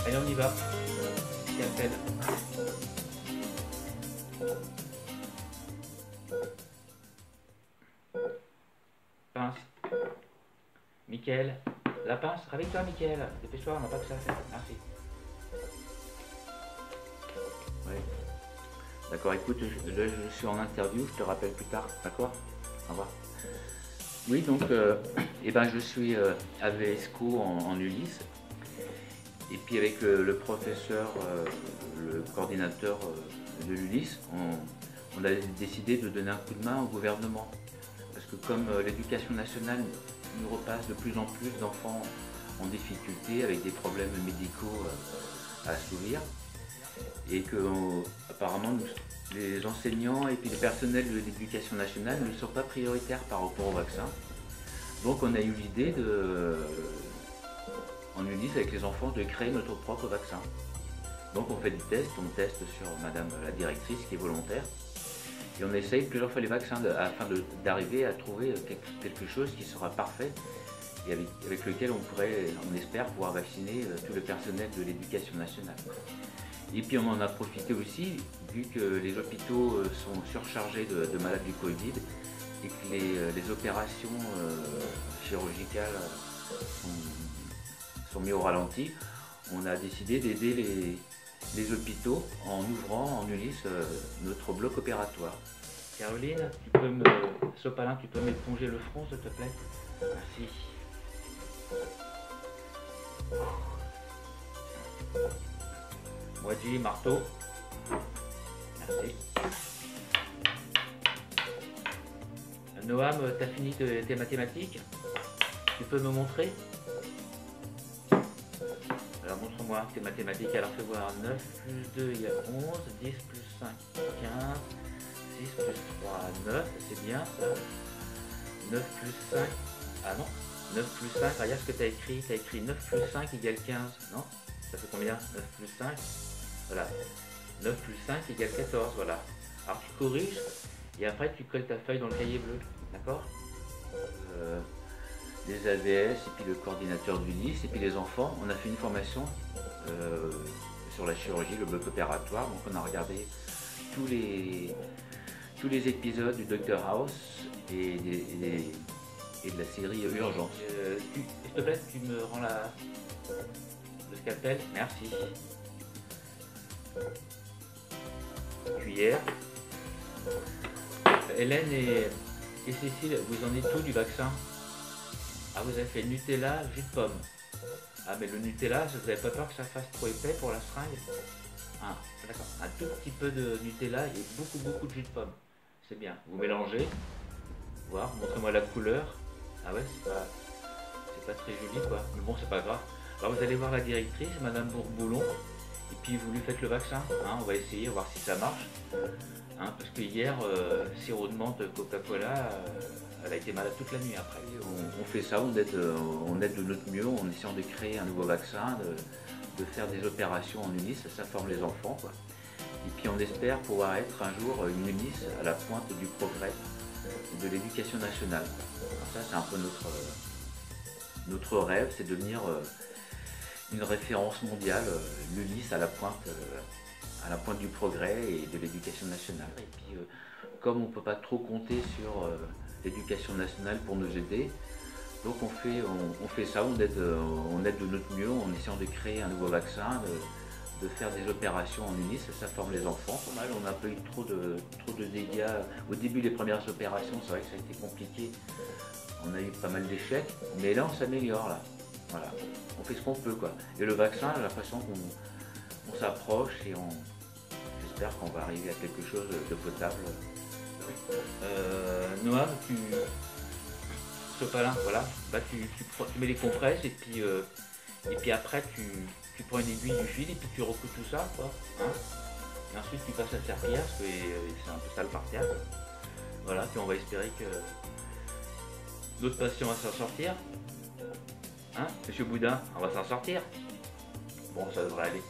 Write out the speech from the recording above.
Allez, on y va. Scalpel. Pince. Mickaël. La pince. Réveille-toi, Mickaël. Dépêche-toi, on n'a pas que ça à faire. Merci. Oui. D'accord, écoute, là je suis en interview, je te rappelle plus tard, d'accord? Au revoir. Oui, donc, eh ben, je suis à VSCO en Ulysse, et puis avec le professeur, le coordinateur de l'Ulysse, on a décidé de donner un coup de main au gouvernement. Parce que comme l'éducation nationale nous repasse de plus en plus d'enfants en difficulté, avec des problèmes médicaux à assouvir, et que apparemment les enseignants et puis les personnels de l'éducation nationale ne sont pas prioritaires par rapport au vaccin. Donc on a eu l'idée en Ulysse avec les enfants de créer notre propre vaccin. Donc on fait des tests, on teste sur madame la directrice qui est volontaire et on essaye plusieurs fois les vaccins afin d'arriver à trouver quelque chose qui sera parfait et avec lequel on pourrait, on espère, pouvoir vacciner tout le personnel de l'éducation nationale. Et puis on en a profité aussi, vu que les hôpitaux sont surchargés de malades du Covid et que les opérations chirurgicales sont mises au ralenti, on a décidé d'aider les hôpitaux en ouvrant en Ulysse notre bloc opératoire. Caroline, Sopalin, tu peux m'éponger le front, s'il te plaît? Merci. Moji, marteau. Merci. Noam, t'as fini tes mathématiques? Tu peux me montrer? Alors montre-moi tes mathématiques. Alors fais voir. 9 plus 2 il y a 11, 10 plus 5, 15, 6 plus 3, 9, c'est bien ça. 9 plus 5, ah non, 9 plus 5, regarde ce que tu as écrit. Tu as écrit 9 plus 5 égale 15, non? Ça fait combien? 9 plus 5, voilà. 9 plus 5 égale 14, voilà. Alors tu corriges et après tu colles ta feuille dans le cahier bleu, d'accord? Les AVS et puis le coordinateur d'Ulysse et puis les enfants, on a fait une formation sur la chirurgie, le bloc opératoire. Donc on a regardé tous les épisodes du Dr House et de la série Urgence. S'il te plaît, tu me rends le scalpel, merci. Cuillère. Hélène et Cécile, vous en êtes tout du vaccin? Ah, vous avez fait Nutella, jus de pomme. Ah, mais le Nutella, vous n'avez pas peur que ça fasse trop épais pour la seringue? Ah, d'accord. Un tout petit peu de Nutella et beaucoup de jus de pomme. C'est bien. Vous mélangez. Voir, montrez-moi la couleur. Ah ouais, c'est pas très joli quoi. Mais bon, c'est pas grave. Alors vous allez voir la directrice, Madame Bourboulon. Et puis vous lui faites le vaccin. Hein, on va essayer, voir si ça marche. Hein, parce que hier, sirop de menthe Coca-Cola, elle a été malade toute la nuit après. On fait ça, on aide de notre mieux en essayant de créer un nouveau vaccin, de faire des opérations en Ulysse, ça forme les enfants, quoi. Et puis on espère pouvoir être un jour une Ulysse à la pointe du progrès de l'éducation nationale. Alors ça c'est un peu notre rêve, c'est de devenir une référence mondiale, l'Ulysse à la pointe du progrès et de l'éducation nationale. Et puis comme on ne peut pas trop compter sur l'éducation nationale pour nous aider, donc on fait ça, on aide de notre mieux en essayant de créer un nouveau vaccin, de faire des opérations en Ulysse, ça forme les enfants. Pas mal, on n'a pas eu trop de dégâts. Au début, les premières opérations, c'est vrai que ça a été compliqué. On a eu pas mal d'échecs, mais là on s'améliore là. Voilà, on fait ce qu'on peut quoi. Et le vaccin, j'ai l'impression qu'on s'approche et j'espère qu'on va arriver à quelque chose de potable. Noam, Sopalin, voilà, bah tu mets les compresses et puis après tu prends une aiguille du fil et puis tu recouds tout ça quoi. Hein, et ensuite tu passes à serpillière parce que c'est un peu sale par terre. Voilà, puis on va espérer que notre patient va s'en sortir. Hein, Monsieur Boudin, on va s'en sortir. Bon, ça devrait aller.